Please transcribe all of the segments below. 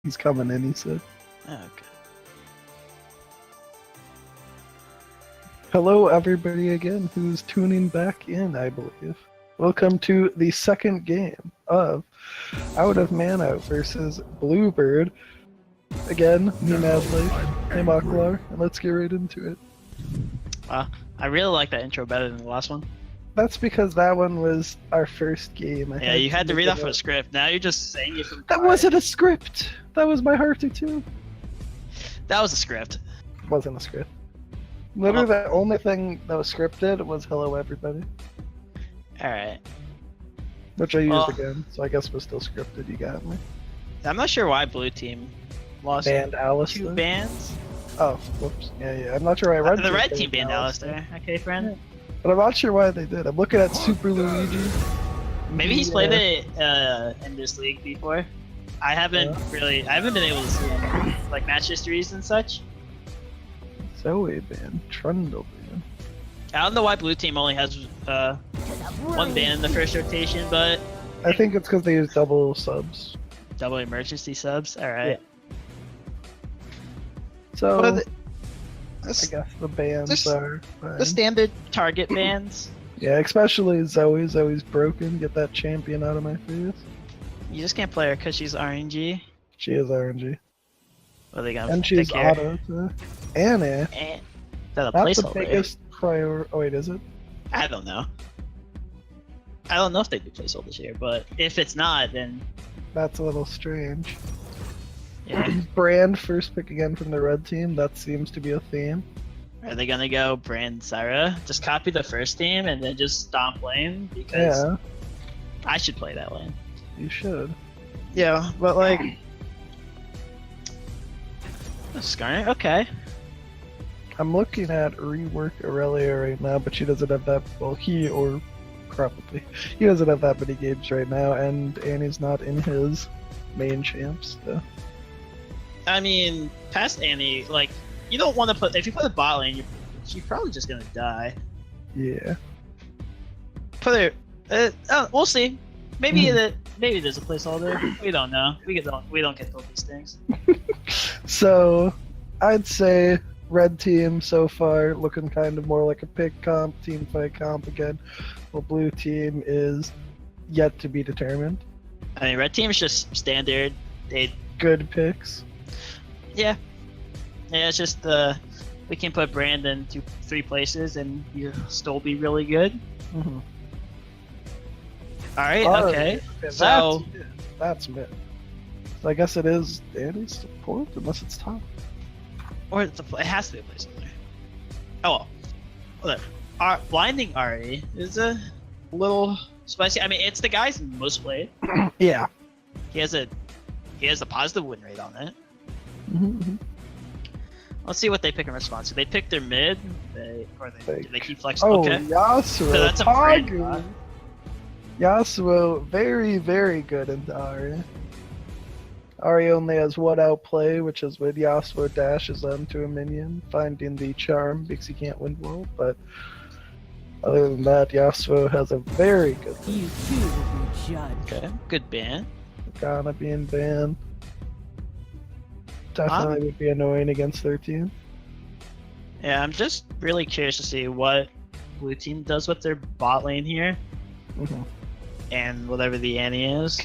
He's coming in, he said. Oh, okay. Hello, everybody, again, who's tuning back in, I believe. Welcome to the second game of Out of Mana versus Bluebird. Again, me Madley, hey Maklar, and let's get right into it. I really like that intro better than the last one. That's because that one was our first game. Yeah, you had to read off a script. Now you're just saying it from That wasn't a script! That was my heart too. That was a script. Wasn't a script. Literally, the only thing that was scripted was "Hello, everybody," Alright. which I used again. So I guess it was still scripted. You got me. I'm not sure why Blue Team lost Banned Alistair. 2 bans. Oh, whoops. Yeah. I'm not sure why The red team banned Alistair. Okay, friend. But I'm not sure why they did. I'm looking at Super Luigi. Maybe he's played it in this league before. I haven't been able to see any like match histories and such. Zoe ban, Trundle ban. I don't know why Blue Team only has 1 ban in the first rotation, but I think it's because they use double subs. double emergency subs. All right. So Well, I guess the bans are fine. The standard target bans. Yeah, especially Zoe. Zoe's broken. Get that champion out of my face. You just can't play her because she's RNG. She is RNG. What are they gonna And she's pick here? auto too. And And is that a that's the placeholder? biggest priority. Oh wait, is it? I don't know. I don't know if they do placeholders here, but if it's not, then That's a little strange. yeah. Brand first pick again from the red team. That seems to be a theme. Are they gonna go Brand Syra? Just copy the first team and then just stomp lane? Because Yeah, I should play that lane. you should. Yeah, but like Skarner? Okay. I'm looking at rework Aurelia right now, but she doesn't have that. Well, he doesn't have that many games right now, and Annie's not in his main champs. So. I mean, past Annie, like, you don't want to put. If you put a bot lane, she's probably just gonna die. Yeah. Put her. We'll see. Maybe maybe there's a placeholder. We don't know. We don't get told these things. So, I'd say red team so far looking kind of more like a pick comp, team fight comp again. Well, blue team is yet to be determined. I mean, red team is just standard. They Good picks. yeah. It's just we can put Brandon to 3 places and you'll still be really good. Mm-hmm. All right. Okay. So That's mid. So I guess it is Annie's support, unless it's top. or it has to be a placeholder. Oh well. Look, blinding Ari is a little spicy. I mean, it's the guy's most played. Yeah. He has a positive win rate on it. Mm-hmm. Let's see what they pick in response. Do they pick their mid? Do they keep flexing? Oh, Okay. Yasuo. So that's a brand Pagu. bot. Yasuo, very, very good into Ari. Ari only has one outplay, which is when Yasuo dashes onto a minion, finding the charm because he can't win world, but other than that, Yasuo has a very good You too will be judged. Okay. Good ban. Morgana being banned. Definitely would be annoying against their team. Yeah, I'm just really curious to see what blue team does with their bot lane here, Mm-hmm. and whatever the Annie is.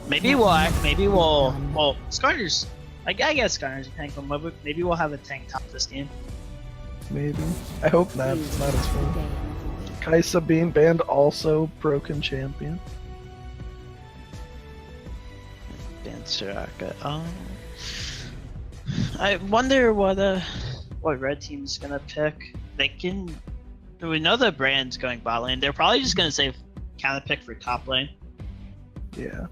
Maybe well, Skarner's. I guess Skarner's a tank, but maybe we'll have a tank top this game. Maybe. I hope not. It's not as fun. Kaisa being banned, also broken champion. Dan Soraka. I wonder what red team's gonna pick. We know the brand's going bot lane. They're probably just gonna say counter pick for top lane. Yeah.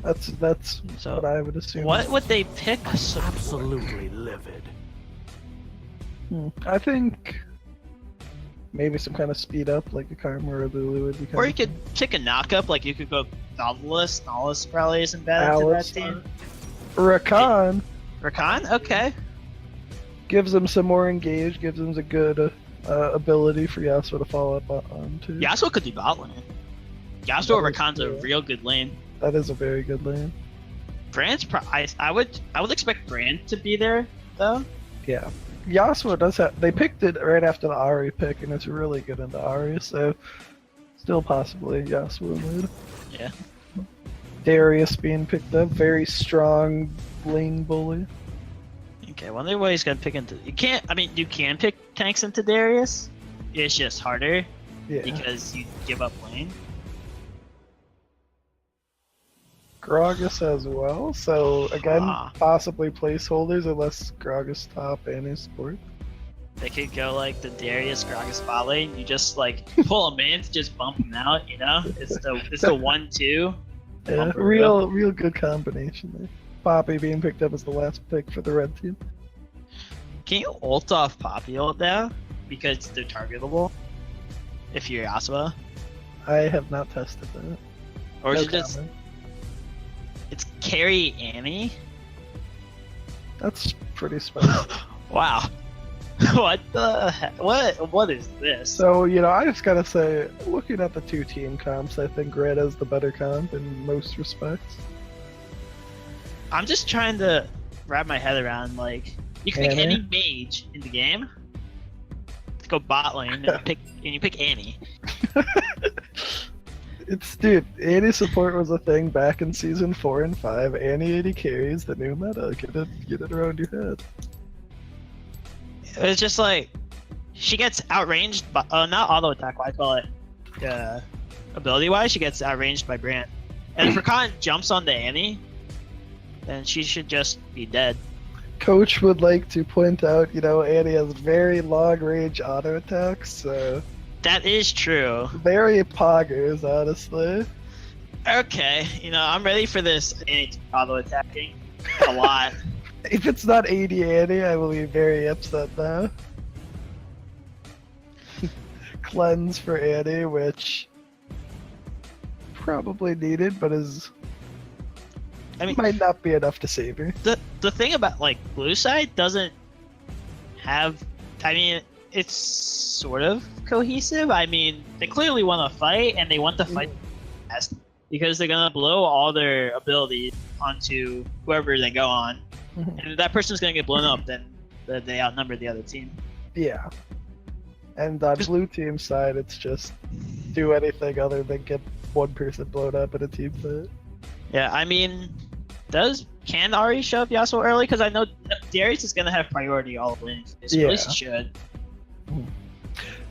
That's So what I would assume. what would they pick? Absolutely livid. I think maybe some kind of speed up, like a Karma or a Lulu would be kind Or of you could pick a knockup, like you could go Novelist. Novelist probably isn't bad into that Alice. team. Rakan Rakan? Okay. gives them some more engage, gives them a good ability for Yasuo to follow up on too. Yasuo could do bot lane. Yasuo That is Rakan's a true. real good lane. That is a very good lane. Brand's I would expect Brand to be there though. Yeah. Yasuo does have. They picked it right after the Ari pick, and it's really good in the Ari, so still possibly Yasuo mid. Yeah. Darius being picked up, very strong lane bully. Okay, wonder what he's gonna pick into. You can't. I mean, you can pick tanks into Darius. It's just harder Yeah. because you give up lane. Gragas as well, so again, Ah. possibly placeholders unless Gragas top any support. They could go like the Darius Gragas bot lane. You just like pull him in to just bump him out. You know, it's the 1-2. Yeah, Bumper real good combination there. Poppy being picked up as the last pick for the red team. Can you ult off Poppy ult now because they're targetable? If you're Yasuo, I have not tested that. or is No it just comment. it's carry Annie? That's pretty special. Wow. What the heck? What is this? So, I just gotta say, looking at the two team comps, I think Red is the better comp in most respects. I'm just trying to wrap my head around, like, you can pick Annie? any mage in the game. Let's go bot lane and you pick Annie. Dude, Annie support was a thing back in season 4 and 5. Annie 80 carries the new meta. Get it around your head. It's just like she gets outranged by not auto attack, I call it ability wise, she gets outranged by Brand. And if Rakan jumps onto Annie, then she should just be dead. Coach would like to point out, Annie has very long range auto attacks, so That is true. very poggers, honestly. Okay, I'm ready for this Annie auto attacking a lot. If it's not 80 Annie, I will be very upset now. Cleanse for Annie, which probably needed, but I mean, might not be enough to save her. the thing about like blue side doesn't have. I mean, it's sort of cohesive. I mean, they clearly want to fight, and they want to fight fast because they're gonna blow all their abilities onto whoever they go on, Mhm. and if that person's gonna get blown up, then they outnumber the other team. Yeah. And on blue team side, it's just do anything other than get one person blown up in a team fight. Yeah, I mean, can Ari shove Yasuo early? Because I know Darius is gonna have priority all lanes. At least he should.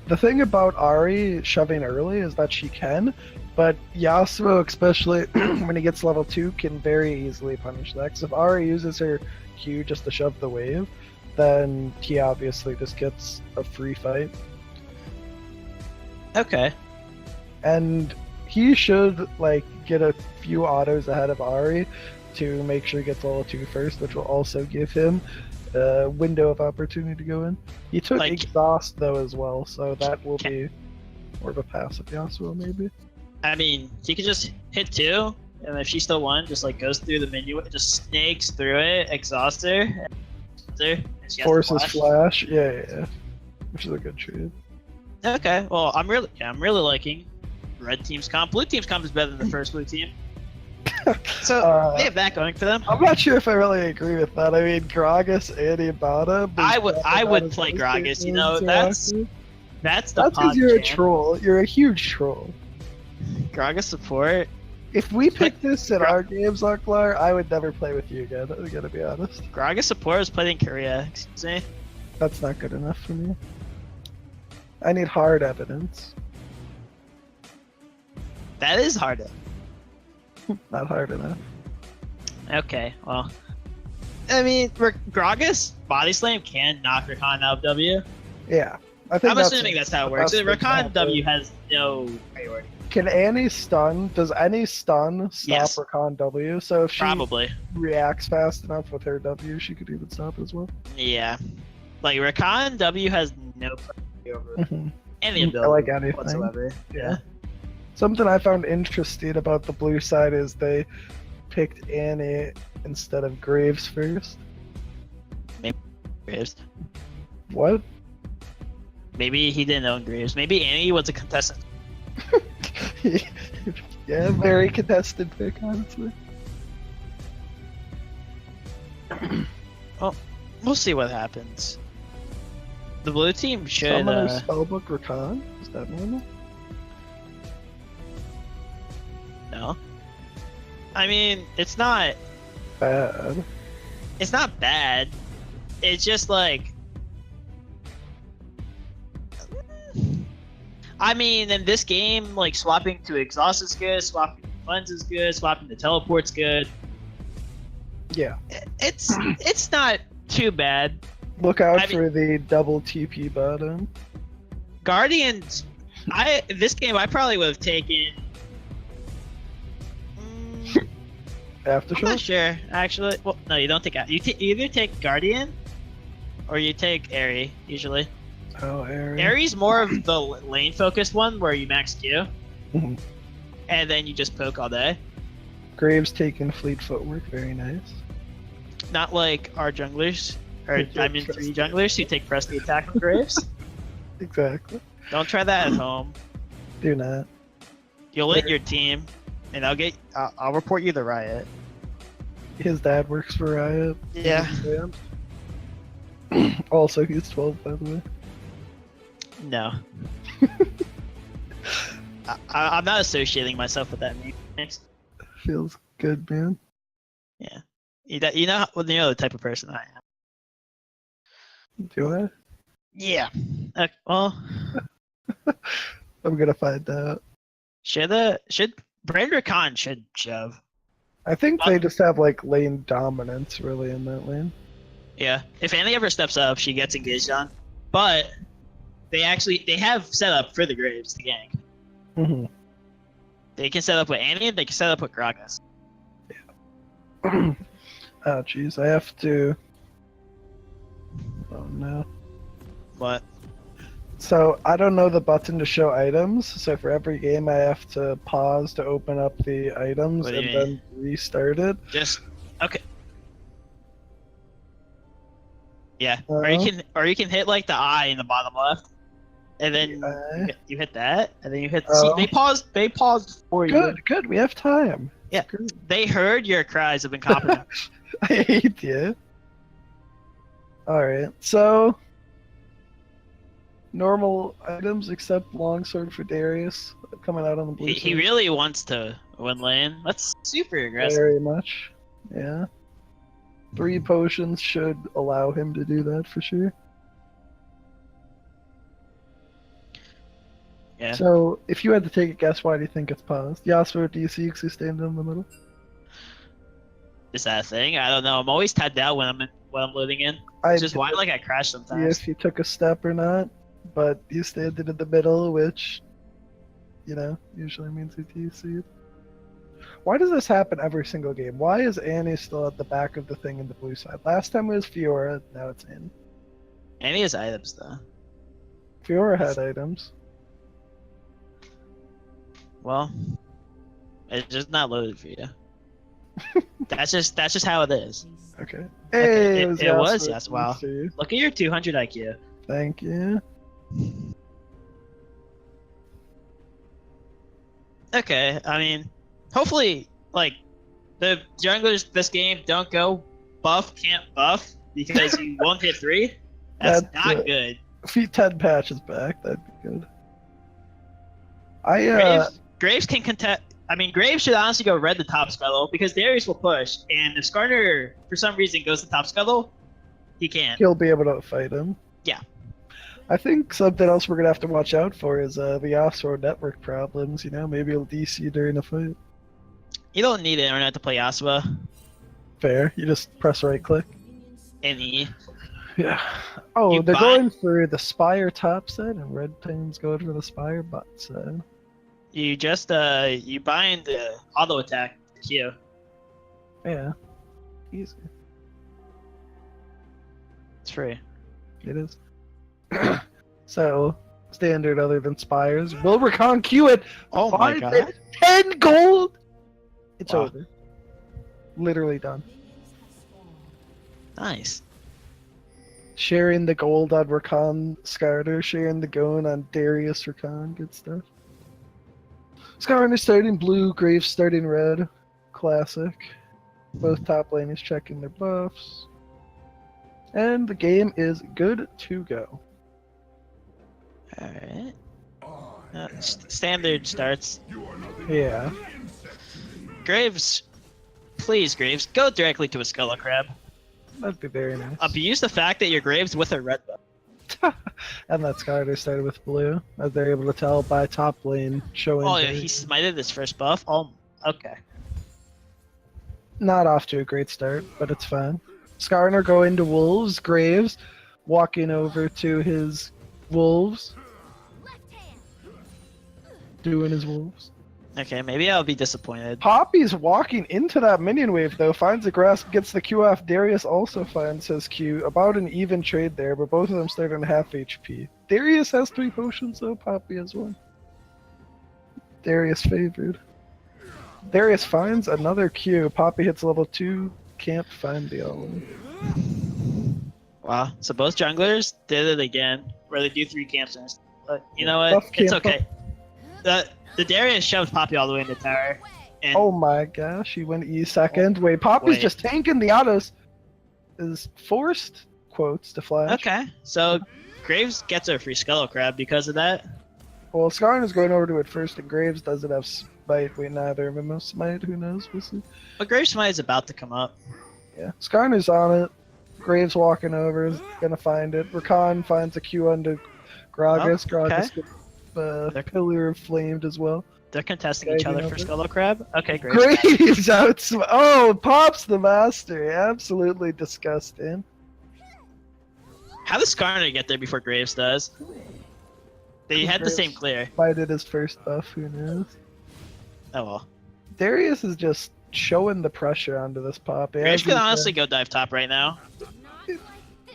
The thing about Ari shoving early is that she can, but Yasuo, especially when he gets level 2, can very easily punish that. 'Cause if Ari uses her Q just to shove the wave, then he obviously just gets a free fight. Okay. And he should get a few autos ahead of Ari to make sure he gets level 2 first, which will also give him a window of opportunity to go in. He took exhaust though as well, so that will be more of a passive Yasuo maybe. I mean, he could just hit 2, and if she still won, just goes through the menu, just snakes through it, exhaust her, and she has to Forces flash. Yeah. Which is a good trade. Okay, well, I'm really liking red team's comp. Blue team's comp is better than the first blue team. So they have that going for them. I'm not sure if I really agree with that. I mean, Gragas and Ibata. I would play Gragas. That's the because you're a troll. You're a huge troll. Gragas support. If we pick this in our games, Arklar, I would never play with you again. I gotta be honest. Gragas support is played in Korea. Excuse me. That's not good enough for me. I need hard evidence. That is hard. Not hard enough. Okay, well, I mean, Gragas body slam can knock Rakan out of W. Yeah, I'm assuming that's how it works. Rakan W has no priority. Can Annie stun? Does any stun stop Rakan W? So if she reacts fast enough with her W, she could even stop as well. Yeah, Rakan W has no priority over any ability whatsoever. Yeah. Something I found interesting about the blue side is they picked Annie instead of Graves first. Maybe Graves. What? Maybe he didn't own Graves. Maybe Annie was a contestant. Yeah, very contested pick, honestly. Well, we'll see what happens. The blue team should. Summoner Spellbook Rakan? Is that normal? No. I mean, it's not. Bad. It's not bad. It's just like. I mean, in this game, like swapping to exhaust is good, swapping to cleanse is good, swapping to teleport's good. Yeah. It's not too bad. Look out I for the double TP button. Guardians, this game I probably would have taken. I'm Aftershock? not sure actually. Well, no, you don't take. You either take Guardian, or you take Aerie usually. Oh, Aerie. Aerie's more of the lane focused one where you max Q, Mhm. and then you just poke all day. Graves taking fleet footwork, very nice. Not like our junglers, or Who take I mean press 3 the junglers who take press the attack from Graves. Exactly. Don't try that at home. Do not. You'll hit your team, and I'll report you to Riot. His dad works for Riot. Yeah. Also, he's 12, by the way. No. I'm not associating myself with that name. Feels good, man. Yeah. You know the type of person I am. Do I? Yeah. Well, I'm gonna find out. should Brander Khan should shove. I think they just have like lane dominance really in that lane. Yeah. If Annie ever steps up, she gets engaged on. But they have set up for the Graves to gank. Mm-hmm. They can set up with Annie and they can set up with Gragas. Oh jeez, I have to. Oh no. What? So I don't know the button to show items. So for every game, I have to pause to open up the items What do you and mean? then restart it. Just okay. Yeah. Uh-huh. Or you can hit like the eye in the bottom left. And then Okay. you hit that, and then you hit. Oh. See, they paused for you. Good, good. We have time. Yeah. Great. They heard your cries of incompetence. I hate you. Alright, so normal items except longsword for Darius coming out on the blue he side. really wants to win lane. That's super aggressive. Very much. Yeah. 3 potions should allow him to do that for sure. Yeah. So, if you had to take a guess, why do you think it's paused? Yasuo, do you see because he's standing in the middle? Is that a thing? I don't know. I'm always tapped out when I'm loading in. I It's just why like I crash see sometimes. if he took a step or not, but he's standing in the middle, which, you know, usually means he TC'd. Why does this happen every single game? Why is Annie still at the back of the thing in the blue side? Last time it was Fiora, now it's Annie. Any has items though. Fiora had items. Well, it's just not loaded for you. that's just how it is. Okay. Okay, Hey, it was Yasuo. yes. Wow. Nice to see you. Look at your 200 IQ. Thank you. Okay, I mean, hopefully, like, the junglers this game don't go buff, can't buff, because you won't hit 3. That's That's not it. good. If he 10 patches back, that'd be good. Graves can contest. I mean, Graves should honestly go red the top scuttle, because Darius will push, and if Skarner, for some reason, goes to top scuttle, he can't. he'll be able to fight him. Yeah. I think something else we're gonna have to watch out for is the Yasuo network problems. You know, maybe he'll DC during a fight. You don't need internet to play Yasuo. Fair. You just press right click. NE. Yeah. Oh, You they're buy- going for the Spire top set, and Red Team's going for the Spire bot set. You just you bind the auto attack Q. Yeah. Easy. It's free. It is. So, standard other than Spires. Will Rakan Q it? Oh my Find god. it. 10 gold! It's Wow. over. Literally done. Nice. Sharing the gold on Rakan Skarter, sharing the gold on Darius Rakan, good stuff. Skarner starting blue, Graves starting red. Classic. Both top lane is checking their buffs. And the game is good to go. Alright. Standard starts. Yeah. Graves, please, Graves, go directly to a Skull Crab. That'd be very nice. Abuse the fact that your Graves with a red buff. And that Skarner started with blue, as they're able to tell by top lane showing. Oh, yeah, he smited his first buff? Oh, okay. Not off to a great start, but it's fine. Skarner going to Wolves, Graves walking over to his Wolves. Doing his Wolves. Okay, maybe I'll be disappointed. Poppy's walking into that minion wave though, finds the grasp, gets the Q off. Darius also finds his Q. About an even trade there, but both of them start on half HP. Darius has 3 potions though, Poppy has 1. Darius favored. Darius finds another Q. Poppy hits level 2, can't find the all-in. Wow, so both junglers did it again, where they do 3 camps. But you know what? Buff It's camp okay. The Darius shoved Poppy all the way in the tower. And Oh my gosh, he went E second. Wait, Poppy's Wait. just tanking the autos. Is forced, quotes, to flash. okay, so Graves gets a free Skull Crab because of that. Well, Skarner's going over to it first, and Graves doesn't have smite. Wait, neither of them have smite. Who knows? We'll see. But Graves Smite is about to come up. Yeah, Skarner's on it. Graves walking over is gonna find it. Rakan finds a Q onto Gragas. Oh, okay. Gragas gets Pillar flamed as well. They're contesting Okay, each other you know for this. Skull Crab. Okay, Graves. Graves out. Oh, Pop's the master. Absolutely disgusting. How does Skarner get there before Graves does? They had the Graves same clear. Fighted his first buff. Who knows? Oh well. Darius is just showing the pressure onto this Pop. Graves could honestly go dive top right now.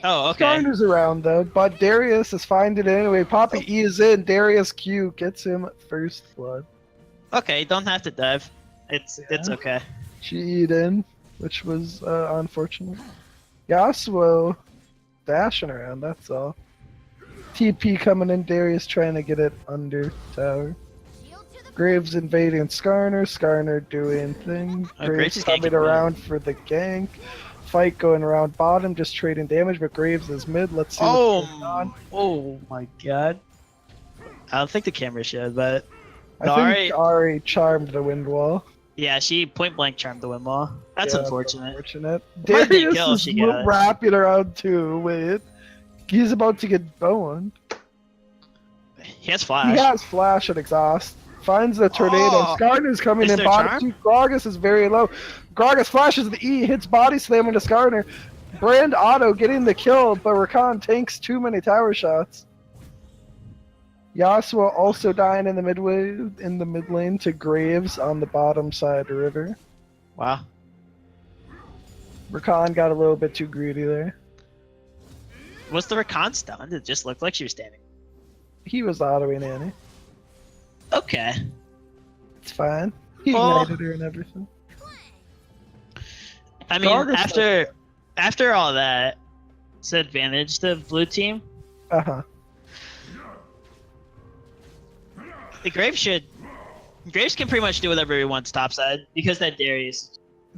Oh, okay. Skarner's around though, but Darius is finding it anyway. Poppy E is in. Darius Q gets him first blood. Okay, don't have to dive. It's okay. She E'd in, which was unfortunate. Yasuo dashing around, that's all. TP coming in, Darius trying to get it under tower. Graves invading Skarner, Skarner doing thing. Oh, Graves Graves is coming ganking around for the gank. Fight going around bottom, just trading damage, but Graves is mid. Let's see what's going on. Oh my god. I don't think the camera showed, but I think Ari charmed the wind wall. yeah, she point blank charmed the windmill. That's Yeah, unfortunate. Unfortunate. Might be a Darius kill if is she got it. wrapping around too. Wait, he's about to get boned. He has flash. He has flash and exhaust. Finds the tornado. Oh! Skarner's coming Is in there bottom charm? two. Gragas is very low. Gragas flashes the E, hits body slam into Skarner. Brand Auto getting the kill, but Rakan tanks too many tower shots. Yasuo also dying in the mid lane to Graves on the bottom side river. Wow. Rakan got a little bit too greedy there. Was the Rakan stunned? It just looked like she was standing. He was autoing Annie. Okay. It's fine. He Oh. ignited her and everything. I mean, Gragas after all that, it's an advantage to blue team. Uh-huh. The Graves can pretty much do whatever he wants topside because that Darius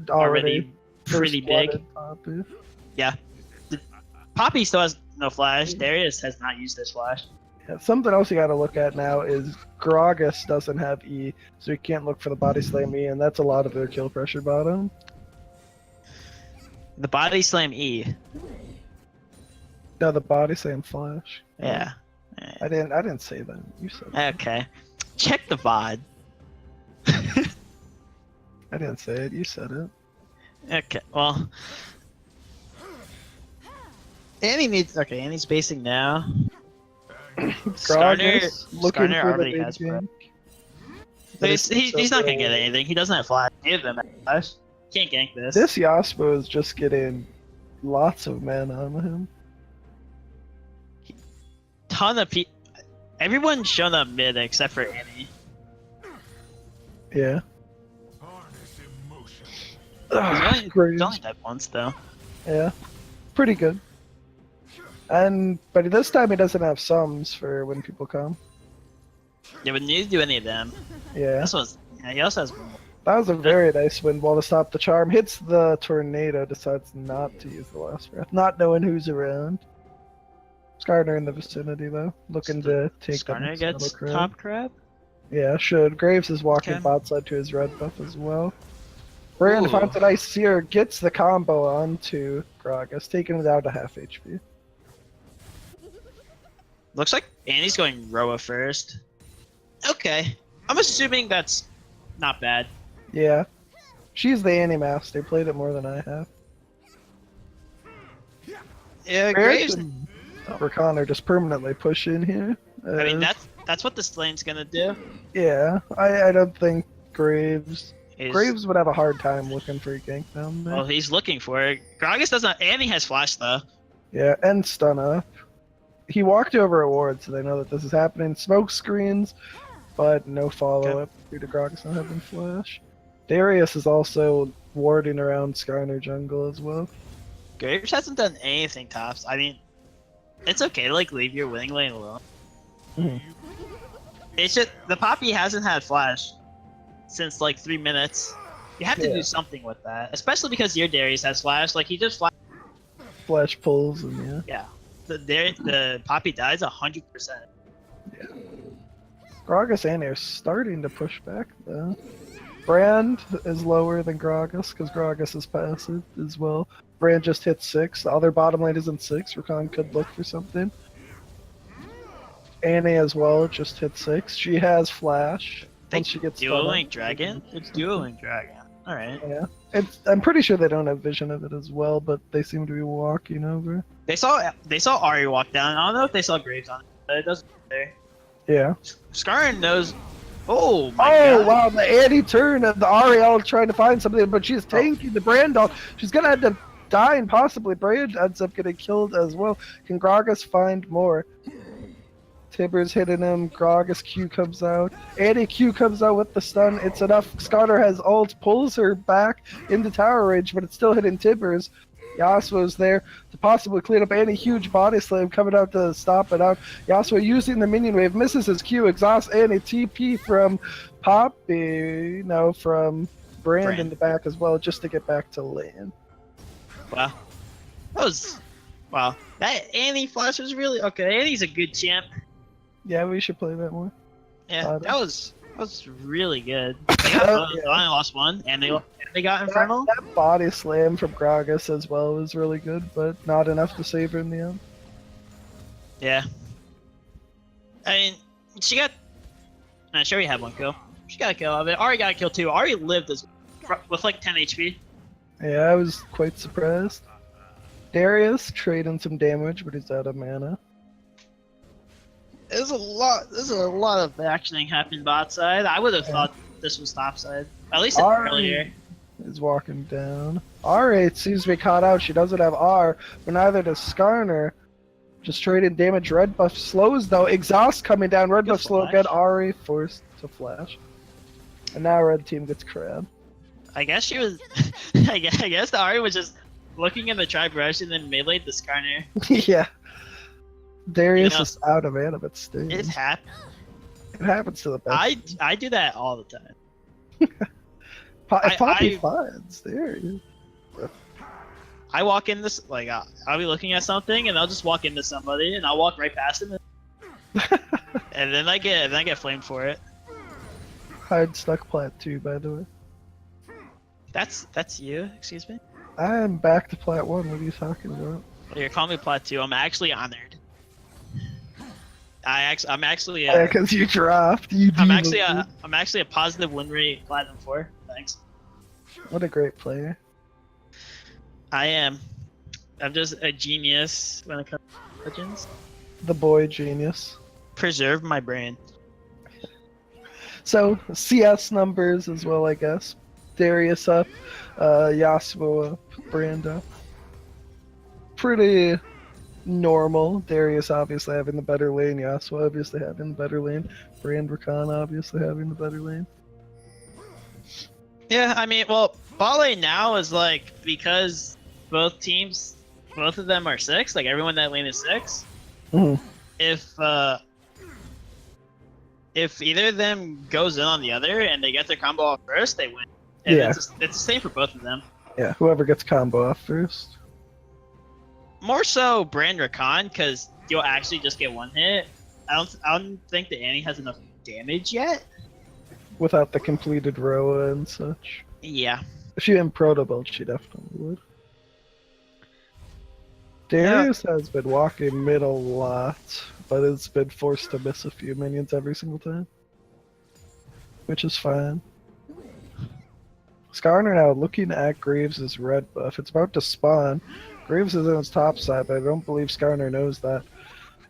is already pretty big. First-blooded Poppy. Yeah. Poppy still has no flash. Darius has not used his flash. Yeah, something else you gotta look at now is Gragas doesn't have E, so you can't look for the body slam E, and that's a lot of their kill pressure bottom. The body slam E. No, the body slam flash. Yeah. I didn't say that. You said that. Okay. Check the VOD. I didn't say it. You said it. Okay, well. Annie's basing now. Gragas looking Skarner for the already big has flash. gank. But he's not gonna get anything. He doesn't have flash. Give him flash. Can't gank this. This Yasuo is just getting lots of mana on him. Ton of people. Everyone's shown up mid except for Annie. Yeah. He's Graves. only died once though. Yeah. Pretty good. But this time he doesn't have sums for when people come. You wouldn't need to do any of them. Yeah. This was. Yeah, he also has. That was a very nice wind wall to stop the charm. Hits the tornado, decides not to use the last breath, not knowing who's around. Skarner in the vicinity though, looking to take that Skarner next gets metal crab. top crab. Yeah, should. Graves is walking Okay. bot side to his red buff as well. Brand Ooh. finds a nice seer, gets the combo onto Gragas, taking it down to half HP. Looks like Annie's going Roa first. Okay. I'm assuming that's not bad. Yeah. She's the Annie master, played it more than I have. Yeah, Graves Graves. and Rakan are just permanently pushing here. I mean, that's what this lane's gonna do. Yeah, I don't think Graves He's, Graves would have a hard time looking for a gank down there. Well, he's looking for it. Gragas doesn't. Annie has flash though. Yeah, and stun up. He walked over a ward, so they know that this is happening. Smoke screens, but no follow up due to Gragas not having flash. Darius is also warding around Skarner jungle as well. Graves hasn't done anything tops. I mean, it's okay to like leave your winning lane alone. Mhm. It's just the Poppy hasn't had flash since like 3 minutes. You have to Yeah. do something with that, especially because your Darius has flash. Like he just flash. Flash pulls and yeah. Yeah, the Poppy dies 100%. Gragas and Air starting to push back though. Brand is lower than Gragas because Gragas is passive as well. Brand just hit 6. The other bottom lane is in 6. Rakan could look for something. Annie as well just hit 6. She has flash. Once she gets Dual spun Link up. Dragon. It's Dual Link Dragon. All right. Yeah. I'm pretty sure they don't have vision of it as well, but they seem to be walking over. They saw Ari walk down. I don't know if they saw Graves on it, but it doesn't matter. Yeah. Skarn knows. Oh my Oh god. wow, the Annie turn of the Ariel trying to find something, but she's tanking the Brand doll. She's gonna end up dying, possibly. Brand ends up getting killed as well. Can Gragas find more? Tibbers hitting him, Gragas Q comes out. Annie Q comes out with the stun. It's enough. Skarner has ult, pulls her back into tower range, but it's still hitting Tibbers. Yasuo's there to possibly clean up Annie. Huge body slam coming out to stop it out. Yasuo using the minion wave, misses his Q, exhausts Annie. TP from Poppy, no, from Brand in the back as well, just to get back to lane. Wow. That was. Wow. That Annie flash was really okay. Annie's a good champ. Yeah, we should play that more. Yeah, that was really good. They got Yeah. they only lost one, and they got Infernal. That body slam from Gragas as well was really good, but not enough to save her in the end. Yeah. I mean, she got. She already had one kill. She got a kill of it. Ari got a kill too. Ari lived with like 10 HP. Yeah, I was quite surprised. Darius trading some damage, but he's out of mana. There's a lot of actioning happening bot side. I would have thought this was top side. At least earlier. Is walking down. R8 seems to be caught out. She doesn't have R, but neither does Skarner. Just trading damage. Red buff slows though. Exhaust coming down. Red Good buff slow flash. again. Ari forced to flash. And now red team gets crab. I guess she was. I guess the Ari was just looking in the tribe rush and then meleeed the Skarner. Yeah. Darius You know, is out of mana, but still. It happened. It happens to the best. I do that all the time. If Poppy I- finds Darius. I walk in this like I'll be looking at something and I'll just walk into somebody and I'll walk right past him and then I get flamed for it. Hide stuck plat 2, by the way. That's you. Excuse me. I am back to plat 1. What are you talking about? Well, you're calling me plat 2. I'm actually honored. I'm actually Yeah, because you dropped. I'm actually a positive win rate platinum 4. Thanks. What a great player. I am. I'm just a genius when it comes to legends. The boy genius. Preserve my brain. So, CS numbers as well, I guess. Darius up, Yasuo up, Brand up. Pretty normal. Darius obviously having the better lane, Yasuo obviously having the better lane, Brand Rakan obviously having the better lane. Yeah, I mean, well, bot lane now is like because both of them are 6. Like everyone that lane is 6. Mhm. If if either of them goes in on the other and they get their combo off first, they win. And Yeah. it's the same for both of them. Yeah, whoever gets combo off first. More so Brand Rakan, because you'll actually just get one hit. I don't think that Annie has enough damage yet. Without the completed Roa and such. Yeah. If she didn't proto build, she definitely would. Darius has been walking mid a lot, but it's been forced to miss a few minions every single time. Which is fine. Skarner now looking at Graves' red buff. It's about to spawn. Graves is on his top side, but I don't believe Skarner knows that.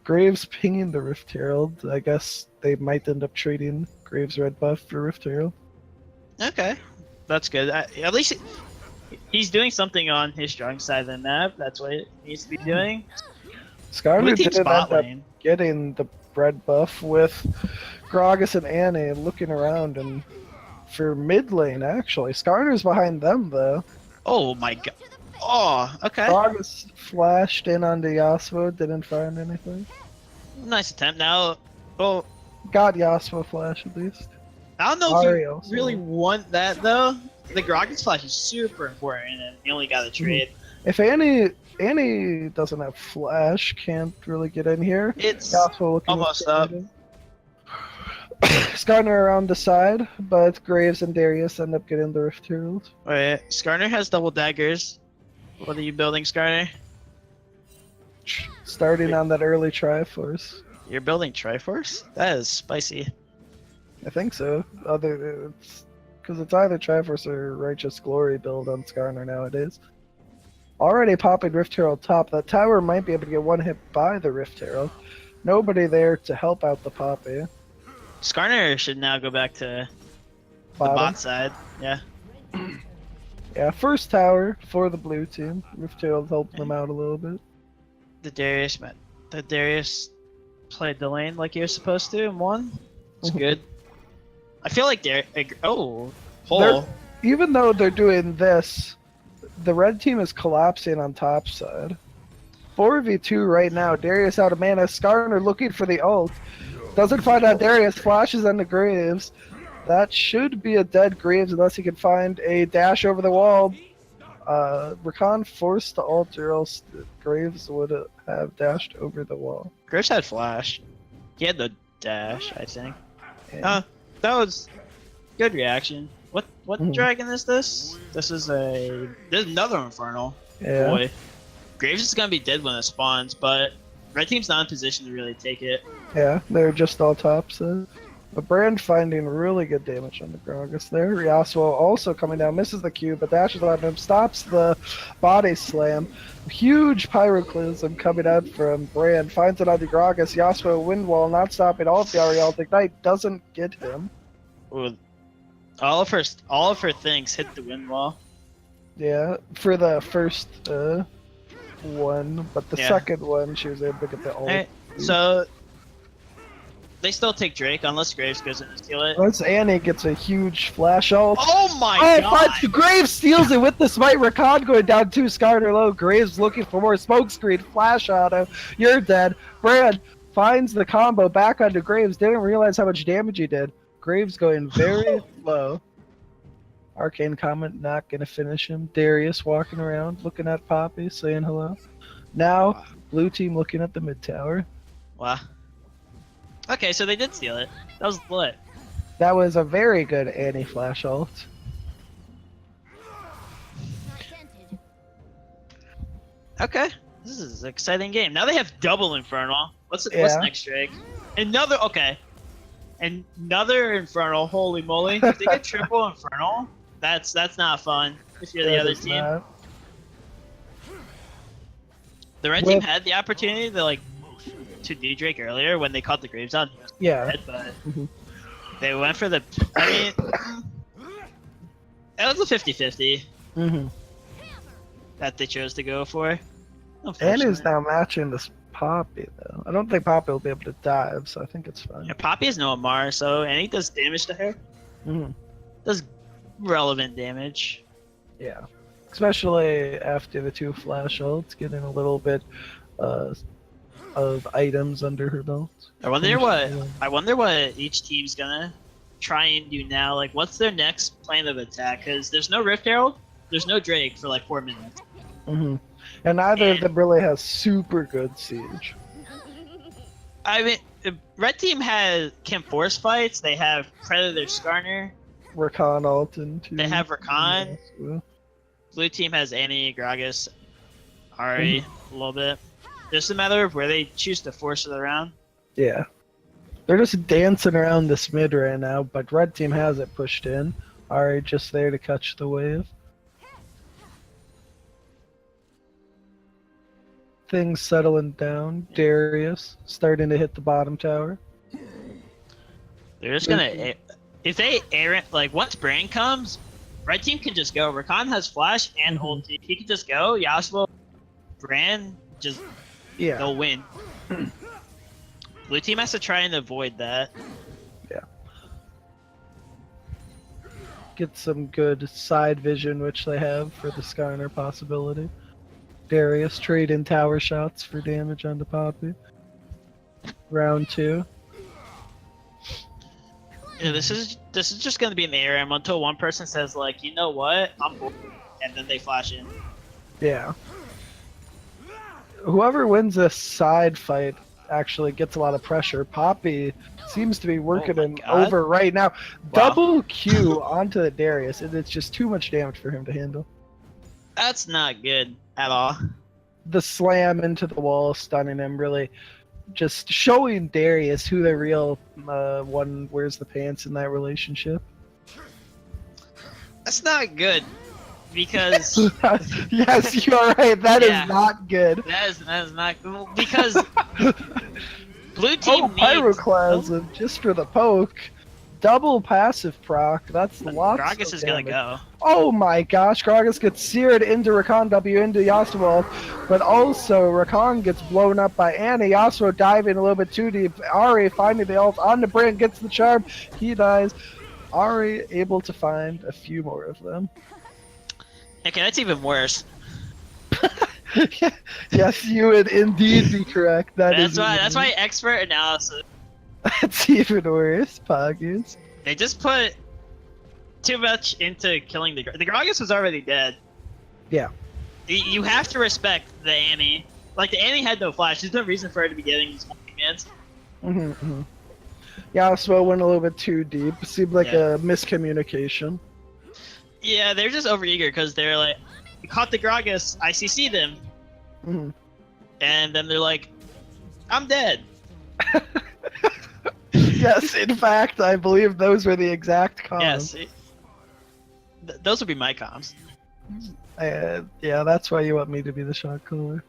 Graves pinging the Rift Herald. I guess they might end up trading Graves' red buff for Rift Herald. Okay. That's good. At least he's doing something on his strong side of the map. That's what it needs to be doing. Skarner did end spot up lane. getting the red buff with Gragas and Annie looking around and for mid lane actually. Skarner's behind them though. Oh my god. Oh, okay. Gragas flashed in onto Yasuo, didn't find anything. Nice attempt. Now, oh, Got Yasuo flash at least. I don't know Ari if you also. really want that though. The Gragas flash is super important, and you only got to trade. If Annie doesn't have flash, can't really get in here. It's Yasuo looking almost up. Skarner around the side, but Graves and Darius end up getting the Rift Herald. Wait, Skarner has double daggers. What are you building, Skarner? Starting on that early Triforce. You're building Triforce? That is spicy. I think so. Because it's either Triforce or Righteous Glory build on Skarner nowadays. Already popping Rift Herald top. That tower might be able to get one hit by the Rift Herald. Nobody there to help out the Poppy. Skarner should now go back to the Bottom. bot side. Yeah. Yeah, first tower for the blue team. Rift Herald helped them out a little bit. The Darius played the lane like he was supposed to and won. It's good. I feel like hole. Even though they're doing this, the red team is collapsing on top side. 4v2 right now. Darius out of mana. Skarner looking for the ult. Doesn't find out Darius. Flashes on the Graves. That should be a dead Graves unless he can find a dash over the wall. Rakan forced the ult or else Graves would have dashed over the wall. Graves had flash. He had the dash, I think. Yeah. That was good reaction. What Mhm. dragon is this? There's another Infernal. Yeah. Boy. Graves is gonna be dead when it spawns, but red team's not in position to really take it. Yeah, they're just all tops. But Brand finding really good damage on the Gragas there. Yasuo also coming down, misses the Q, but dashes on him, stops the body slam. Huge Pyroclasm coming out from Brand, finds it on the Gragas. Yasuo wind wall, not stopping all of the Ariel. Ignite doesn't get him. Ooh, all of her things hit the wind wall. Yeah, for the first one, but the Yeah. second one she was able to get the ult. Alright, so they still take Drake unless Graves goes in and steal it. Once Annie gets a huge flash ult. Oh my Oh, god! but Graves steals it with the smite. Rakan going down 2, Skarner low. Graves looking for more smoke screen. Flash auto. You're dead. Brand finds the combo back onto Graves. Didn't realize how much damage he did. Graves going very low. Arcane comment not gonna finish him. Darius walking around looking at Poppy saying hello. Now blue team looking at the mid tower. Wow. Okay, so they did steal it. That was lit. That was a very good Annie flash ult. Okay, this is an exciting game. Now they have double Infernal. What's Yeah. next, Drake? Another Infernal. Holy moly! If they get triple Infernal, that's not fun. If you're the That other is team, not- the red team had the opportunity to do Drake earlier when they caught the Graves on. He was Yeah. dead, but Mhm. they went for the. I mean, it was a 50-50 Mhm. that they chose to go for. Annie's Unfortunately. now matching this Poppy though. I don't think Poppy will be able to dive, so I think it's fine. Yeah, Poppy has no Amar, so and he does damage to her. Mhm. Does relevant damage. Yeah, especially after the 2 flash ults, getting a little bit of items under her belt. I wonder what each team's gonna try and do now. Like, what's their next plan of attack? Because there's no Rift Herald, there's no Drake for like 4 minutes. And neither of them really has super good siege. I mean, the red team can force fights. They have Predator Skarner. Rakan Alton too. They have Rakan. Yeah. Blue team has Annie, Gragas, Ari, a little bit. Just a matter of where they choose to force it around. Yeah. They're just dancing around this mid right now, but red team has it pushed in. Ari just there to catch the wave. Things settling down. Darius starting to hit the bottom tower. They're just gonna, if they air it, like once Brain comes, red team can just go. Rakan has flash and ulti. He can just go. Yasuo, Bran, just they'll win. Blue team has to try and avoid that. Yeah. Get some good side vision, which they have for the Skarner possibility. Darius trade in tower shots for damage onto Poppy. Round 2. Yeah, this is just gonna be an ARM until one person says like, you know what, I'm bored, and then they flash in. Yeah. Whoever wins this side fight actually gets a lot of pressure. Poppy seems to be working him over right now. Wow. Double Q onto the Darius, and it's just too much damage for him to handle. That's not good at all. The slam into the wall, stunning him, really just showing Darius who the real one wears the pants in that relationship. That's not good, because yes, you're right. That is not good. That is not good because blue team needs pyroclasm just for the poke. Double passive proc. That's lots. Gragas is gonna go. Oh my gosh, Gragas gets seared into Rakan W into Yasuo, but also Rakan gets blown up by Annie. Yasuo diving a little bit too deep. Ari finding the ult on the Brand, gets the charm. He dies. Ari able to find a few more of them. Okay, that's even worse. Yes, you would indeed be correct. That's why expert analysis. That's even worse, Poggers. They just put too much into killing the Gragas was already dead. Yeah. You have to respect the Annie. Like, the Annie had no flash. There's no reason for her to be getting these commands. Yasuo went a little bit too deep. Seemed like a miscommunication. Yeah, they're just overeager because they're like, we caught the Gragas, ICC them. And then they're like, I'm dead. Yes, in fact, I believe those were the exact comms. Yes. Those would be my comms. Yeah, that's why you want me to be the shot caller.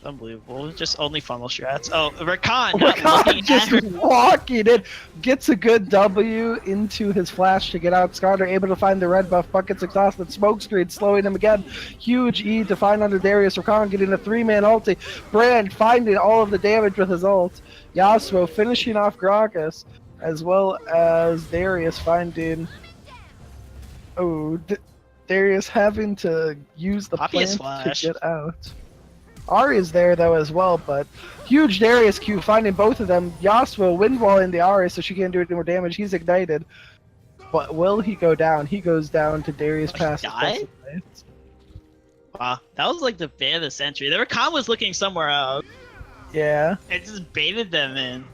Unbelievable. Just only funnel strats. Oh, Rakan just walking in, gets a good W into his flash to get out. Skarner able to find the red buff. Bucket's exhausted. Smoke screen slowing him again. Huge E to find under Darius. Rakan getting a 3-man ulti. Brand finding all of the damage with his ult. Yasuo finishing off Gragas, as well as Darius finding... Oh, Darius having to use the plant to get out. Ari is there though as well, but huge Darius Q finding both of them. Yasuo windwalling the Ari so she can't do any more damage. He's ignited. But will he go down? He goes down to Darius passive. Wow, that was like the bait of the century. The Rakan was looking somewhere else. Yeah. It just baited them in.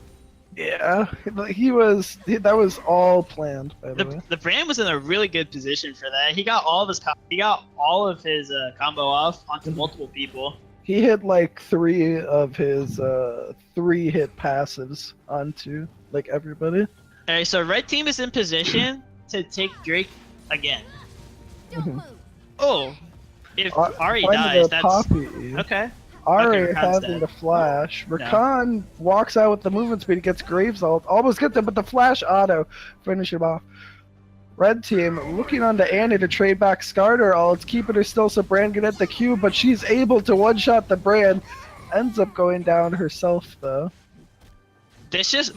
Yeah, that was all planned, by the way. The Brand was in a really good position for that. He got all of his combo off onto multiple people. He hit like 3 of his 3-hit passives onto like everybody. Alright, so red team is in position to take Drake again. Oh, if Ari dies, that's Poppy. okay. Ari having the flash. Rakan walks out with the movement speed, gets Graves ult, almost gets him, but the flash auto finish him off. Red team looking on to Annie to trade back Skarner ults, keeping her still so Brand can hit the Q, but she's able to one-shot the Brand. Ends up going down herself though. This just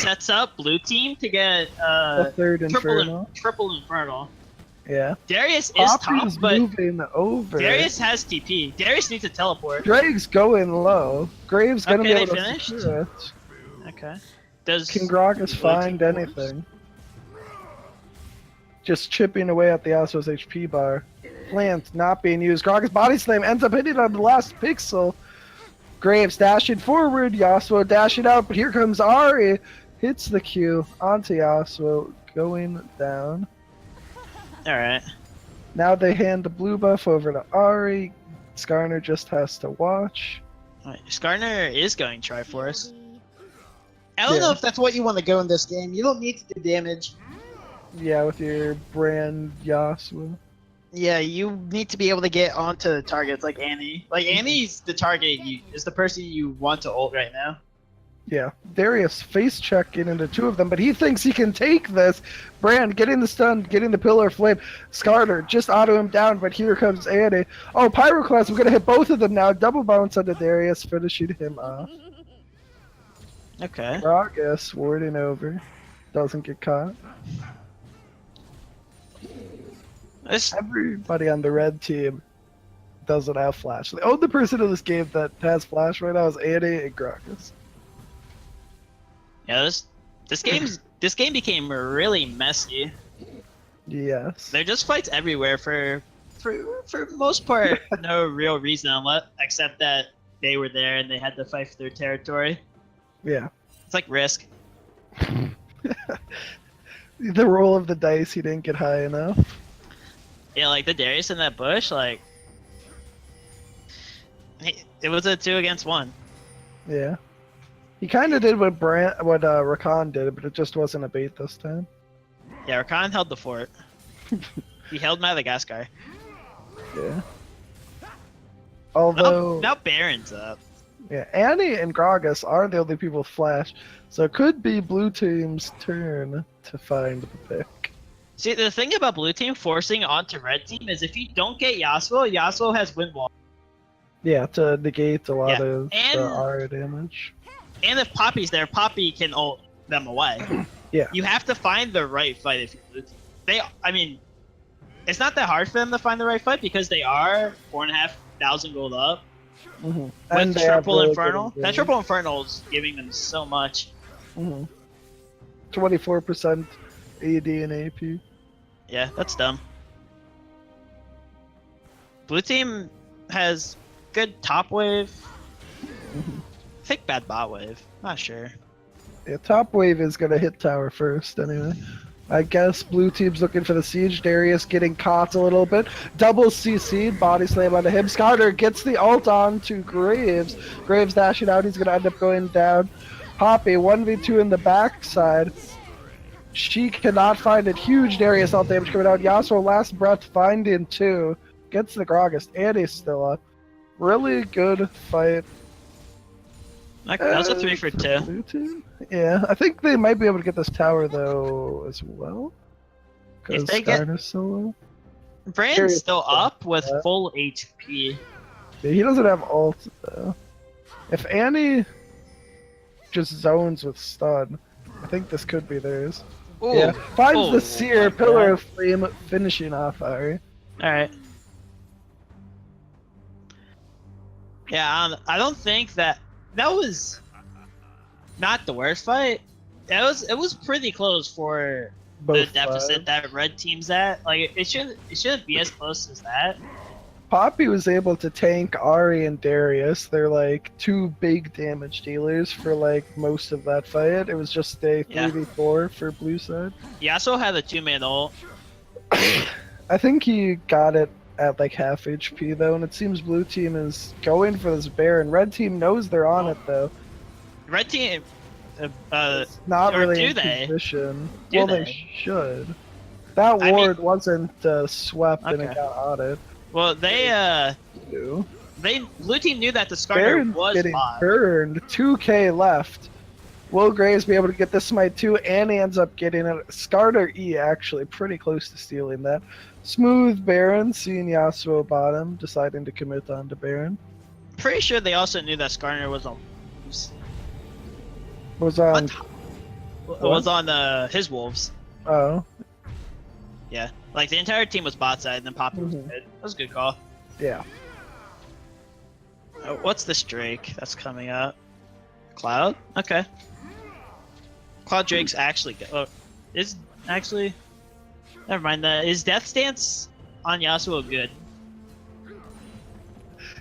sets up blue team to get a third Inferno. Triple Infernal. Yeah. Darius is top, Poppy's but moving over. Darius has TP. Darius needs to teleport. Drake's going low. Graves gonna Okay, be able they to finished? secure it. Okay. Does Can Gragas Blue find team anything? Just chipping away at the Yasuo's HP bar. Plant not being used. Gragas body slam ends up hitting on the last pixel. Graves dashing forward. Yasuo dashing out, but here comes Ari. Hits the Q onto Yasuo, going down. Alright. Now they hand the blue buff over to Ari. Skarner just has to watch. Skarner is going Triforce. I don't Yeah. know if that's what you want to go in this game. You don't need to do damage. Yeah, with your brand Yasuo. Yeah, you need to be able to get onto targets like Annie. Like Annie's the target is the person you want to ult right now. Yeah, Darius face checking into two of them, but he thinks he can take this. Brand getting the stun, getting the pillar of flame. Skarner just auto him down, but here comes Annie. Oh, Pyroclast, we're gonna hit both of them now. Double bounce onto Darius, finishing him off. Okay. Gragas warding over. Doesn't get caught. This Everybody on the red team doesn't have flash. The only person in this game that has flash right now is Annie and Gragas. yeah, this game became really messy. Yes. They're just fights everywhere for most part no real reason except that they were there and they had to fight for their territory. Yeah. It's like Risk. The roll of the dice, he didn't get high enough. Yeah, like the Darius in that bush, like it was a 2 against 1. Yeah. He kind of did what Rakan did, but it just wasn't a bait this time. Yeah, Rakan held the fort. He held Madagascar. Yeah. Although, Now Baron's up. yeah, Annie and Gragas are the only people with flash, so it could be blue team's turn to find the pick. See, the thing about blue team forcing onto red team is if you don't get Yasuo, Yasuo has wind wall. Yeah, to negate a lot Yeah, of and- the R damage. And if Poppy's there, Poppy can ult them away. Yeah. You have to find the right fight if you're blue team. I mean, it's not that hard for them to find the right fight because they are 4,500 gold up. Mm-hmm. With Triple Infernal. That Triple Infernal is giving them so much. 24% AD and AP. Yeah, that's dumb. Blue team has good top wave. I think bad bot wave. Not sure. Yeah, top wave is gonna hit tower first anyway. I guess blue team's looking for the siege. Darius getting caught a little bit. Double CC'd, body slam onto him. Skarner gets the ult on to Graves. Graves dashing out, he's gonna end up going down. Poppy, 1v2 in the backside. She cannot find it. Huge Darius ult damage coming out. Yasuo last breath finding 2. Gets the Gragas. Annie's still up. Really good fight. That was a 3 for 2. Blue team? Yeah, I think they might be able to get this tower though as well. Because If they get- Skarner's so low. Brand's Curious still about up with that. full HP. Yeah, he doesn't have ult though. If Annie just zones with stun, I think this could be theirs. Ooh. Yeah, finds Oh the Seer, my Pillar God. of Flame, finishing off Ari. Alright. Yeah, I don't think that was not the worst fight. It was pretty close for Both the deficit sides. that red team's at. Like it shouldn't be as close as that. Poppy was able to tank Ari and Darius. They're like 2 big damage dealers for like most of that fight. It was just a Yeah. 3v4 for blue side. He also had a 2-man ult. I think he got it at like half HP though, and it seems blue team is going for this Baron. Red team knows they're on it though. Red team, Not Or really do in they? position. Do Well, they? they should. That I mean- ward wasn't swept and it Okay. got audited. well blue team knew that the Skarner Baron's was getting bot. burned. 2k left. Will Graves be able to get this smite too? And he ends up getting it. Skarner E actually pretty close to stealing that. Smooth Baron, seeing Yasuo bottom, deciding to commit onto Baron. Pretty sure they also knew that Skarner was on Was on. was on his wolves. Oh. Yeah. Like the entire team was bot side, and then Poppy was Mhm. mid. That was a good call. Yeah. What's this Drake that's coming up? Cloud? Okay. Cloud Drake's actually good. Oh, is actually. Never mind that. Is Death Stance on Yasuo good?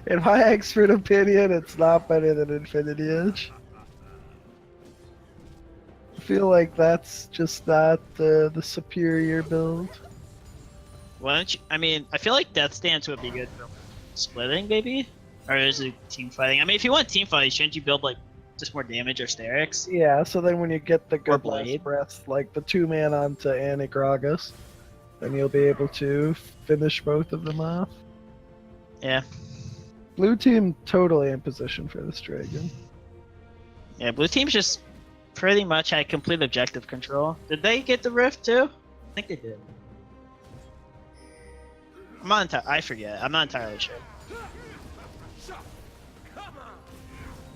In my expert opinion, it's not better than Infinity Edge. I feel like that's just not the superior build. Why don't you? I mean, I feel like Death Stance would be good for splitting, maybe? Or is it team fighting? I mean, if you want team fighting, shouldn't you build like just more damage or Sterix? Yeah, so then when you get the good last Blade. breath, like the 2-man onto Anagragas, then you'll be able to finish both of them off. Yeah. Blue team totally in position for this dragon. Yeah, blue team's just pretty much had complete objective control. Did they get the rift too? I think they did. I forget. I'm not entirely sure.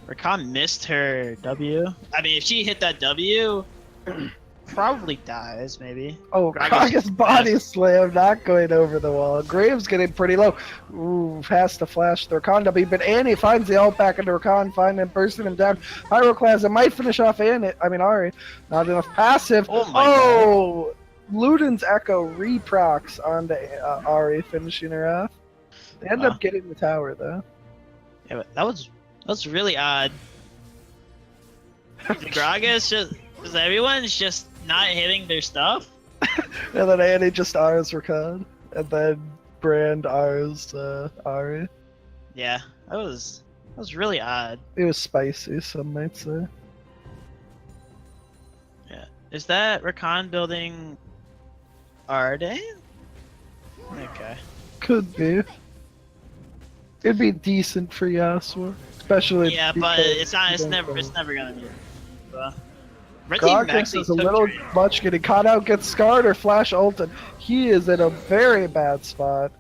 Rakan missed her W. I mean, if she hit that W, probably dies, maybe. Oh, Gragas- Gragas body slam, not going over the wall. Graves getting pretty low. Ooh, has to flash the Rakan W, but Annie finds the ult back into Rakan, finding him, bursting him down. Pyroclasm might finish off Ari. Not enough passive. Oh my god. Luden's Echo reprocs onto Ari, finishing her off. They end Wow. up getting the tower, though. Yeah, but that was really odd. Gragas just everyone's just not hitting their stuff. And then Annie just R's Rakan. And then Brand R's Ari. Yeah, that was really odd. It was spicy, some might say. Yeah, is that Rakan building Arde? Okay. Could be. It'd be decent for Yasuo, especially. Yeah, but because it's not. you It's don't never. go- It's never gonna be. Red team Gragas actually is a took little Drake. much getting caught out, gets scarred or flash ulted. He is in a very bad spot.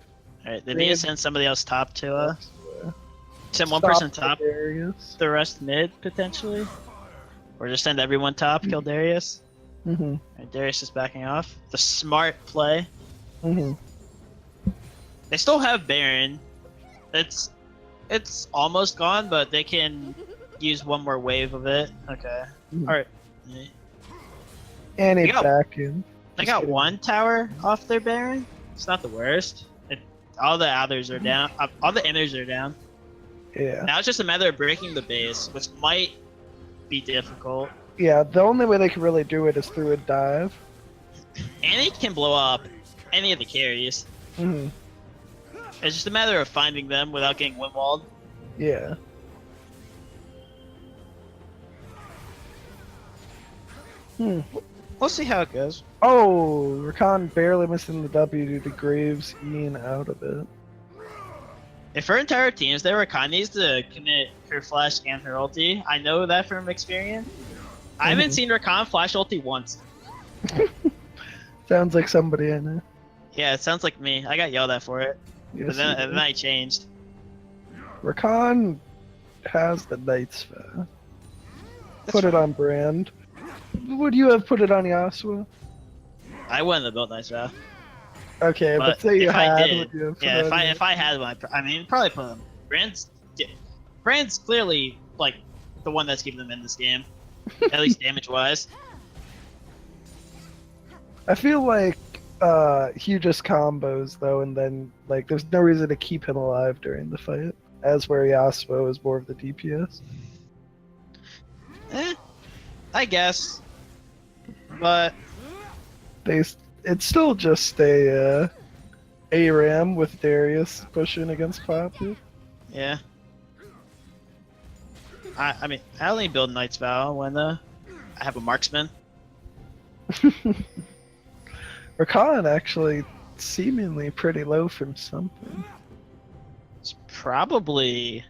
Alright, they need to send somebody else top to send one Stop person top, Darius. the rest mid potentially, or just send everyone top, kill Darius. Mhm. And Darius is backing off. The smart play. Mhm. They still have Baron. It's almost gone, but they can use one more wave of it. Okay. Mhm. Alright. And They he's got- back in. They Just got kidding. one tower off their Baron. It's not the worst. All the others are down. All the inners are down. Yeah. Now it's just a matter of breaking the base, which might be difficult. Yeah. The only way they can really do it is through a dive. And it can blow up any of the carries. Mhm. It's just a matter of finding them without getting windwalled. Yeah. Hmm. We'll see how it goes. Oh, Rakan barely missing the W due to Graves eating out of it. If her entire team is there, Rakan needs to commit her flash and her ulti. I know that from experience. I haven't seen Rakan flash ulti once. Sounds like somebody I know. Yeah, it sounds like me. I got yelled at for it. Yes, But then, you and then I changed. do. Rakan has the Knight's Vow. That's Put it fine. on brand. Would you have put it on Yasuo? I wouldn't have built Nice Vow. Okay, but But say you if I had. did, Would you have put yeah, it on if I had one, I mean, probably put them. Brand's clearly like the one that's keeping them in this game, at least damage wise. I feel like he just combos though, and then like there's no reason to keep him alive during the fight. As where Yasuo is more of the DPS. I guess, but It's still just a ARAM with Darius pushing against Poppy. yeah. I mean, I only build Knight's Vow when I have a marksman. Rakan actually seemingly pretty low from something. It's probably.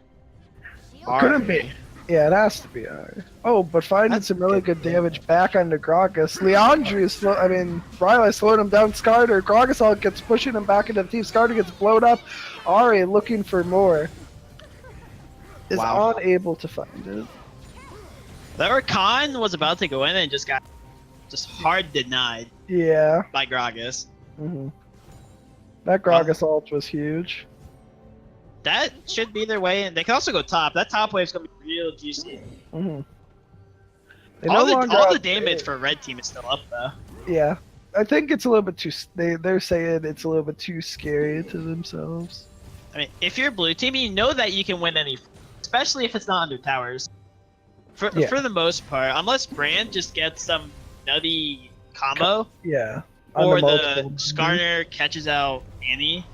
Couldn't be. Yeah, it has to be R. Oh, but finding That's some really good. good damage back onto Gragas. Riley slowed him down. Skarter. Gragas all gets pushing him back into the team. Skarter gets blown up. Ari looking for more. Is Wow. unable to find it. The Rakan was about to go in and just got hard denied Yeah. by Gragas. hmm That Gragas ult was huge. That should be their way, and they can also go top. That top wave's gonna be real juicy. Mm-hmm. All the damage for red team is still up though. Yeah, I think it's a little bit too. They're saying it's a little bit too scary to themselves. I mean, if you're blue team, you know that you can win any, especially if it's not under towers. For the most part, unless Brand just gets some nutty combo. Yeah. Or the Skarner catches out Annie,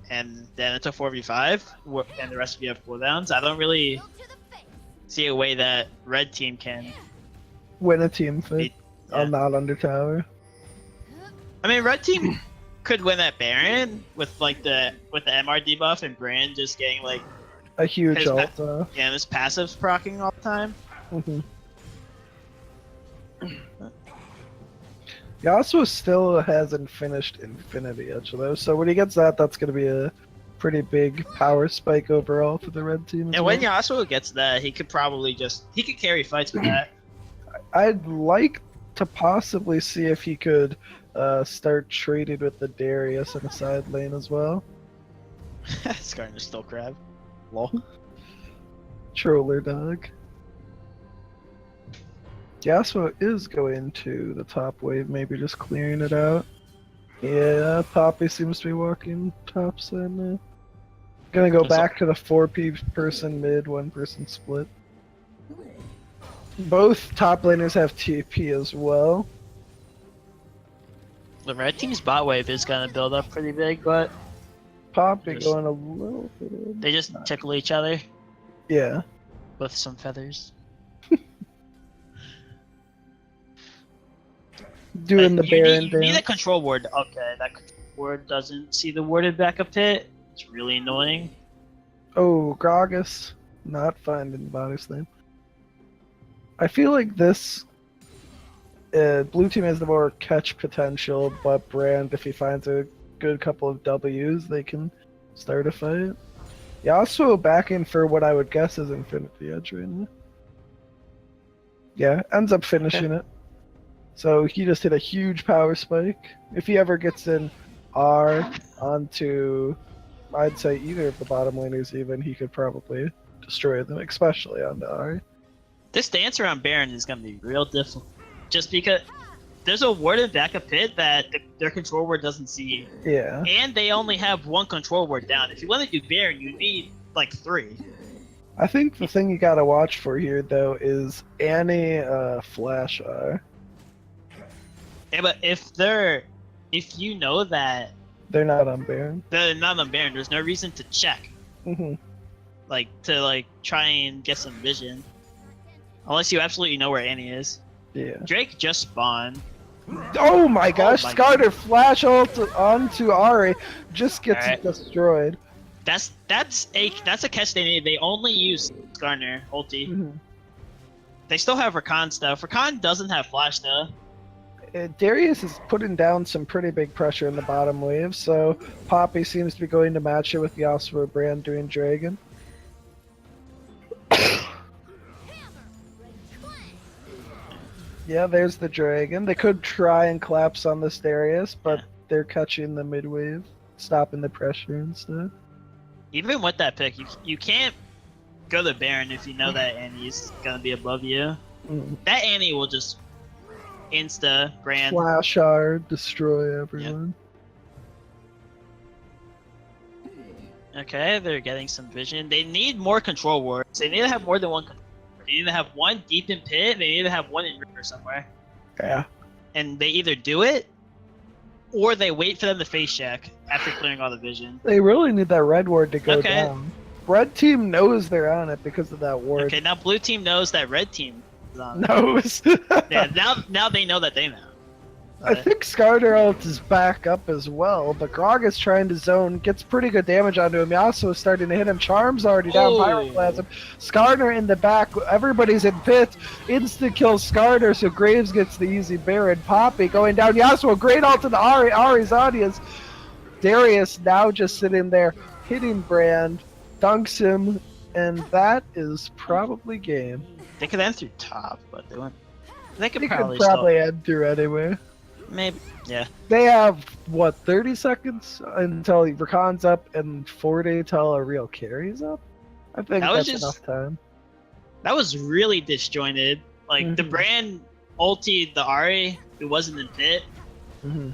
and then it's a 4v5, and the rest of you have cooldowns. I don't really see a way that red team can win a team fight on not under tower. I mean, red team could win that Baron with like the MR debuff and Brand just getting like a huge ult. Yeah, his passive's proccing all the time. Mm-hmm. Yasuo still hasn't finished Infinity Edge though, so when he gets that, that's going to be a pretty big power spike overall for the red team. And when Yasuo gets that, he could carry fights with that. I'd like to possibly see if he could start trading with the Darius in the side lane as well. Skarner's still crab. Lol. Troller dog. Yasuo is going to the top wave, maybe just clearing it out. Yeah, Poppy seems to be walking top side now. Gonna go back to the 4P person mid, 1-person split. Both top laners have TP as well. The red team's bot wave is gonna build up pretty big, but Poppy going a little bit. They just tickle each other. Yeah. With some feathers. Doing the Baron dance. You need a control ward. Okay, that control ward doesn't see the warded backup pit. It's really annoying. Oh, Gragas not finding the body slam. I feel like this blue team has the more catch potential, but Brand, if he finds a good couple of W's, they can start a fight. Yasuo back in for what I would guess is Infinity Edge right now. Yeah, ends up finishing it. So he just hit a huge power spike. If he ever gets in R onto, I'd say either of the bottom laners even, he could probably destroy them, especially onto R. This dance around Baron is going to be real difficult. Just because there's a warded backup pit that their control ward doesn't see. Yeah. And they only have one control ward down. If you want to do Baron, you need like 3. I think the thing you gotta watch for here, though, is Annie Flash R. Yeah, but if you know that they're not on Baron, there's no reason to check. Mm-hmm. Like to try and get some vision, unless you absolutely know where Annie is. Yeah. Drake just spawned. Oh my gosh! Skarner flash ult onto Ahri, just gets destroyed. That's a catch they need. They only use Skarner ulti. Mm-hmm. They still have Rakan stuff. Rakan doesn't have flash though. Darius is putting down some pretty big pressure in the bottom wave, so Poppy seems to be going to match it with Yasuo Brand doing Dragon. Yeah, there's the Dragon. They could try and collapse on this Darius, but they're catching the mid wave, stopping the pressure instead. Even with that pick, you can't go to Baron if you know that Annie's gonna be above you. Mm. That Annie will just insta Brand flash R, destroy everyone. Yep. Okay, they're getting some vision. They need more control wards. They need to have more than one control ward. They need to have one deep in pit. They need to have one in river somewhere. Yeah. And they either do it, or they wait for them to face check after clearing all the vision. They really need that red ward to go down. Red team knows they're on it because of that ward. Okay, now blue team knows that red team is on it. Knows. Yeah, now they know that they know. I think Skarner ult is back up as well, but Grog is trying to zone, gets pretty good damage onto him. Yasuo is starting to hit him. Charm's already down, Pyroclasm. Skarner in the back, everybody's in pit. Instant kills Skarner, so Graves gets the easy Baron. Poppy going down. Yasuo, great ult to the Ahri. Ahri's audience. Darius now just sitting there, hitting Brand, dunks him, and that is probably game. They could end through top, but they won't. They could probably end through anyway. Maybe. Yeah. They have, what, 30 seconds until Rakan's up and 40 till a real carry's up? I think That was that's enough just time. that was really disjointed. Like the Mhm. brand ultied the Ari who wasn't in pit. Hmm.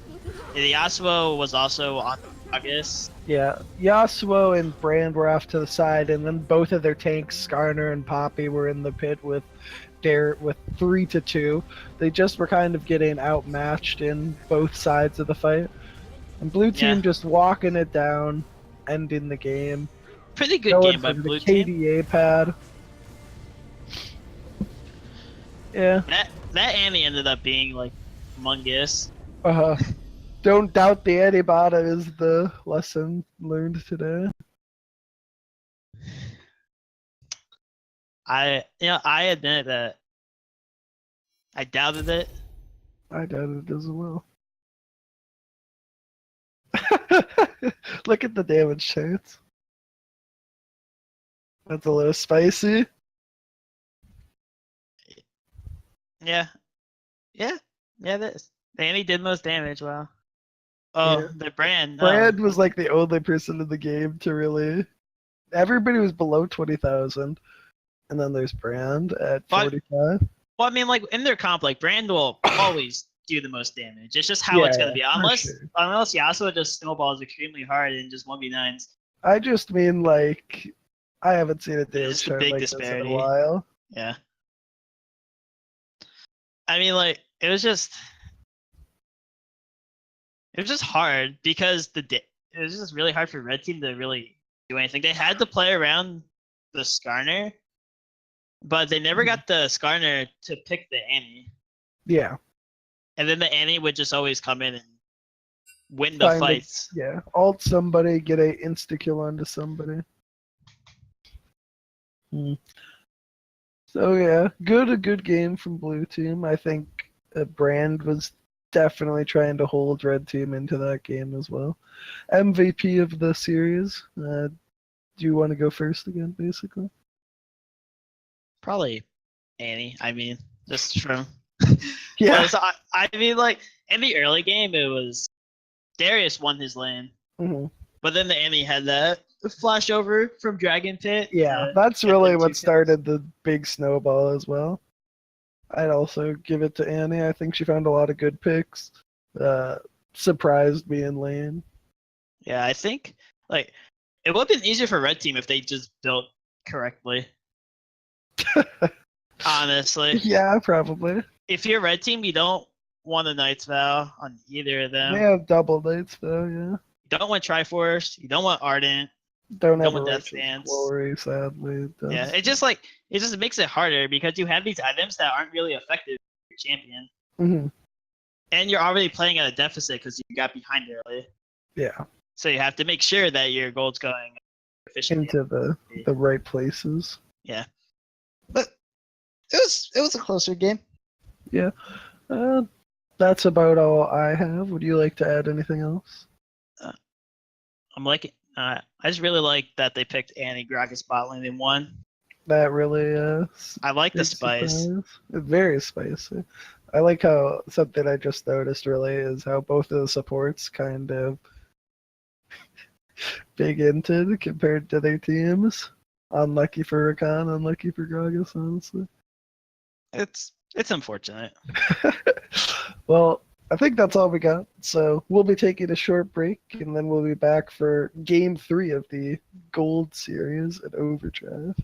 The Yasuo was also on August. Yeah, Yasuo and Brand were off to the side, and then both of their tanks, Skarner and Poppy, were in the pit with 3-2. They just were kind of getting outmatched in both sides of the fight. And blue team Yeah. just walking it down, ending the game. Pretty good Going game by for the blue team. KDA pad. Yeah. That Annie ended up being like humongous. Don't doubt the Antibata is the lesson learned today. I admit that I doubted it. I doubt it as well. Look at the damage chance. That's a little spicy. Yeah. Yeah. Yeah, this. Annie did most damage, wow. Oh, Yeah. the brand. Brand Oh. was like the only person in the game to really. Everybody was below 20,000. And then there's Brand at But 45. well, I mean, like in their comp, like Brand will always do the most damage. It's just how Yeah, it's gonna be, for unless sure. Yasuo just snowballs extremely hard and just 1v9s. I just mean, like, I haven't seen a There's damage just a chart big like this in a disparity. while. Yeah. I mean, like it was just hard because it was just really hard for red team to really do anything. They had to play around the Skarner, but they never got the Skarner to pick the Annie. Yeah. And then the Annie would just always come in and win the Find fights. Yeah. Alt somebody, get a insta kill onto somebody. So yeah, a good game from blue team. I think Brand was definitely trying to hold red team into that game as well. MVP of the series. Do you want to go first again, basically? Probably Annie. I mean, just from Yeah. I mean, like in the early game, it was Darius won his lane, Hmm. but then the Annie had that flash over from Dragon Pit. Yeah, to that's get really the 2 what kills. started the big snowball as well. I'd also give it to Annie. I think she found a lot of good picks. Surprised me in lane. Yeah, I think like it would have been easier for red team if they just built correctly. Honestly, Yeah, probably. if you're red team, you don't want a Knight's Vow on either of them. They have double nights though, yeah. You don't want Triforce. You don't want Ardent. Don't You have don't a want Death righteous Stance. glory, sadly. It does. Yeah, it just makes it harder because you have these items that aren't really effective for your champion, Hmm. and you're already playing at a deficit because you got behind early. Yeah, So you have to make sure that your gold's going efficiently. into the right places. Yeah, but it was a closer game. Yeah. That's about all I have. Would you like to add anything else? I'm like, I just really like that they picked Annie Gragas bot lane in one. That really I like the big spice. surprise. It's very spicy. I like how something I just noticed really is how both of the supports kind of big inted compared to their teams. Unlucky for Rakan, unlucky for Gragas, honestly. It's unfortunate. Well, I think that's all we got. So we'll be taking a short break, and then we'll be back for Game 3 of the Gold Series at Overdrive.